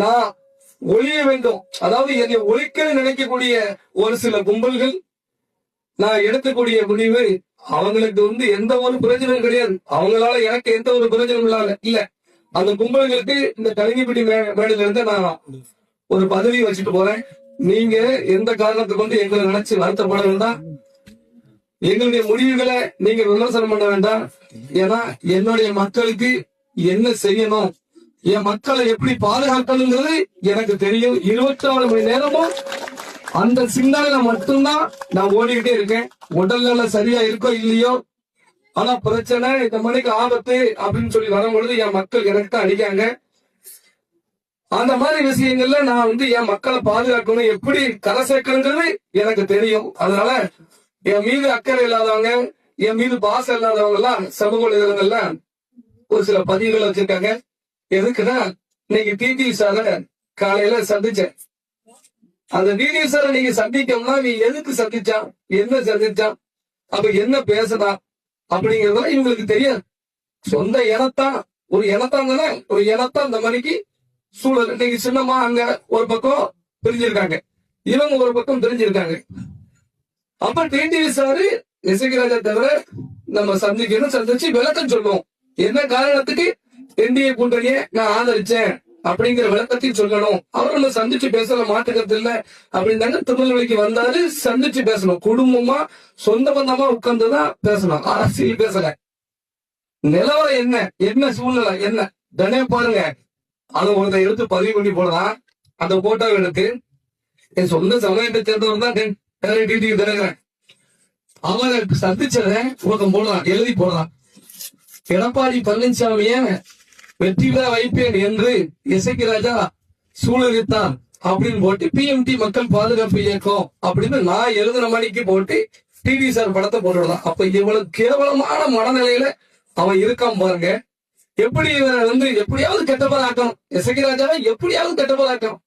நான் ஒழிய வேண்டும், அதாவது என்னை ஒழிக்க நினைக்கக்கூடிய ஒரு சில கும்பல்கள் நான் எடுக்கக்கூடிய முடிவு அவங்களுக்கு எந்த ஒரு பிரயோஜனம் கிடையாது. அவங்களால எனக்கு எந்த ஒரு பிரயோஜனம் இல்ல. அந்த கும்பல்களுக்கு இந்த கலிங்கப்பட்டி மேடையில இருந்து நான் ஒரு பதவி வச்சுட்டு போறேன். நீங்க எந்த காரணத்தை கொண்டு எங்களை நினைச்சு வருத்தப்பட வேண்டாம். எங்களுடைய முடிவுகளை நீங்க விமர்சனம் பண்ண வேண்டாம். ஏன்னா என்னுடைய மக்களுக்கு என்ன செய்யணும், என் மக்களை எப்படி பாதுகாக்கணுங்கிறது எனக்கு தெரியும். 24 மணி நேரமும் அந்த சிந்தனையில மட்டும்தான் நான் ஓடிக்கிட்டே இருக்கேன். உடல்நல சரியா இருக்கோ இல்லையோ, ஆனா பிரச்சனை இந்த மணிக்கு ஆபத்து அப்படின்னு சொல்லி வரும்பொழுது என் மக்கள் எனக்கு தான் அடிக்காங்க. அந்த மாதிரி விஷயங்கள்ல நான் என் மக்களை பாதுகாக்கணும், எப்படி கரை சேர்க்கணுங்கிறது எனக்கு தெரியும். அதனால என் மீது அக்கறை இல்லாதவங்க, என் மீது பாசம் இல்லாதவங்க எல்லாம் சமூக வலைதளங்கள்ல ஒரு சில பதிவுகள் வச்சிருக்காங்க. எதுக்குன்னா, இன்னைக்கு டிடி சார காலையில சந்திச்சேன். அந்த டிடி சார நீங்க சந்திக்கணும்னா நீ எதுக்கு சந்திச்சான், என்ன சந்திச்சான், அப்ப என்ன பேசுதான் அப்படிங்கறதெல்லாம் இவங்களுக்கு தெரியாது. சொந்த இனத்தான், ஒரு இனத்தான் தானே, ஒரு இனத்தான் இந்த மணிக்கு சூழல். இன்னைக்கு சின்னமா அங்க ஒரு பக்கம் பிரிஞ்சிருக்காங்க, இவங்க ஒரு பக்கம் பிரிஞ்சிருக்காங்க. அப்ப டிடிவி சாரு இசக்கி ராஜா தவிர நம்ம சந்திக்கணும், சந்திச்சு விளக்கம் சொல்லுவோம். என்ன காரணத்துக்கு என்டிஏ கூட்டணியை நான் ஆதரிச்சேன் அப்படிங்கிற விளக்கத்தையும் சொல்லணும். அவர் நம்ம சந்திச்சு பேசல, மாற்றுக்கிறது இல்ல அப்படின்னாங்க. திருநெல்வேலிக்கு வந்தாரு, சந்திச்சு பேசணும். குடும்பமா சொந்த பந்தமா உட்கார்ந்துதான் பேசணும், அரசியல் பேசல. நிலவரம் என்ன, என்ன சூழ்நிலை என்ன தனே பாருங்க. அதை ஒருத்தர் எடுத்து பதிவு பண்ணி போடலாம். அந்த போட்டோ எடுத்து என் சொந்த சமயத்தை சேர்ந்தவர் தான் டிடி தினகரன், அவரை சந்திச்சத ஒருத்தன் போடலாம், எழுதி போடலாம். எடப்பாடி பழனிசாமிய வெற்றி பெற வைப்பேன் என்று இசக்கி ராஜா சூழலித்தான் அப்படின்னு போட்டு பிஎம்டி மக்கள் பாதுகாப்பு இயக்கம் அப்படின்னு நான் எழுதின மணிக்கு போட்டு டிடி சார் படத்தை போட்டுடலாம். அப்ப இவ்வளவு கேவலமான மனநிலையில அவன் இருக்கான் பாருங்க. எப்படி எப்படியாவது கெட்டப்பதாக்கணும், இசக்கி ராஜாவை எப்படியாவது கெட்டப்பதாக்கணும்.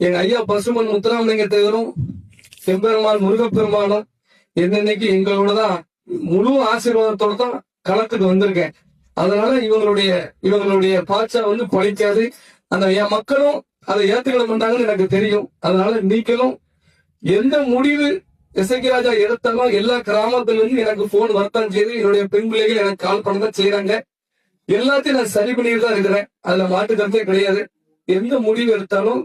எங்க ஐயா பசுமன் முத்துராமலிங்க தேவரும் செம்பெருமாள் முருகப்பெருமானும் என்னன்னைக்கு எங்களோடதான் முழு ஆசீர்வாதத்தோட தான் களத்துக்கு வந்திருக்கேன். அதனால இவங்களுடைய பாச்சா பழிக்காது. அந்த என் மக்களும் அதை ஏத்துக்கிட மாட்டாங்கன்னு எனக்கு தெரியும். அதனால நீங்களும் எந்த முடிவு இசக்கி ராஜா எடுத்தாலும் எல்லா கிராமத்துல இருந்து எனக்கு போன் வரத்தான் செய்து, என்னுடைய பெண் பிள்ளைகள் எனக்கு கால் பண்ணதான் செய்யறாங்க. எல்லாத்தையும் நான் சரி பண்ணிட்டு தான் இருக்கிறேன், அதுல மாட்டு கருத்தே கிடையாது. எந்த முடிவு எடுத்தாலும்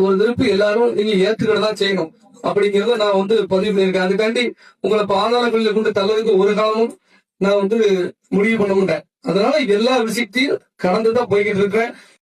ஒரு திருப்பி எல்லாரும் நீங்க ஏத்துக்கிட்டதான் செய்யணும் அப்படிங்கறத நான் பதிவு பண்ணியிருக்கேன். அதுக்காண்டி உங்களை பாதாளங்களில் கொண்டு தள்ளதுக்கு ஒரு காலமும் நான் முடிவு பண்ண மாட்டேன். அதனால எல்லா விஷயத்தையும் கடந்துதான் போய்கிட்டு இருக்கிறேன்.